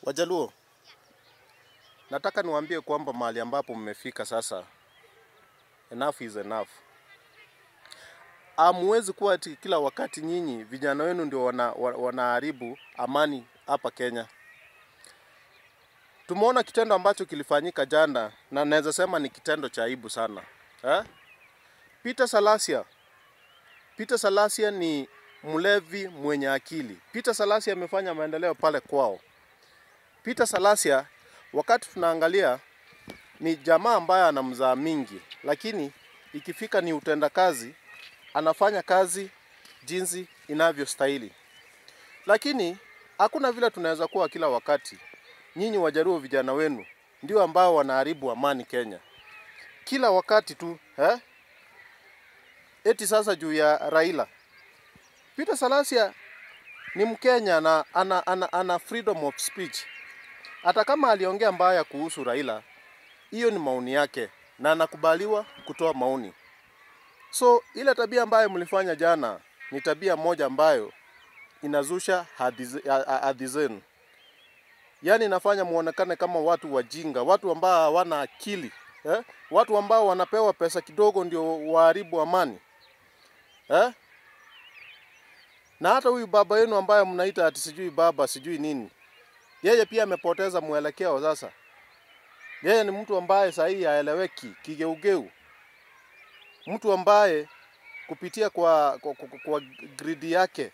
Wajaluo, nataka niwaambie kwamba mahali ambapo mmefika sasa, enough is enough. Hamwezi kuwa ati kila wakati nyinyi vijana wenu ndio wanaharibu amani hapa Kenya. Tumeona kitendo ambacho kilifanyika jana na naweza sema ni kitendo cha aibu sana. Peter Salasya ni mlevi mwenye akili. Peter Salasya amefanya maendeleo pale kwao. Peter Salasya, wakati tunaangalia, ni jamaa ambaye ana mzaa mingi, lakini ikifika ni utenda kazi, anafanya kazi jinsi inavyostahili. Lakini hakuna vile tunaweza kuwa kila wakati nyinyi Wajaluo vijana wenu ndio ambao wanaharibu amani Kenya. Kila wakati tu, eti sasa juu ya Raila. Peter Salasya ni Mkenya na ana freedom of speech. Hata kama aliongea mbaya kuhusu Raila, hiyo ni maoni yake na anakubaliwa kutoa maoni. So ile tabia ambayo mlifanya jana ni tabia moja ambayo inazusha hadhi zenu. Yaani inafanya muonekane kama watu wajinga, watu ambao hawana akili, watu ambao wanapewa pesa kidogo ndio waharibu amani. Na hata huyu baba yenu ambaye mnaita ati sijui baba sijui nini, yeye pia amepoteza mwelekeo sasa. Yeye ni mtu ambaye sahihi haeleweki kigeugeu. Mtu ambaye kupitia kwa gridi yake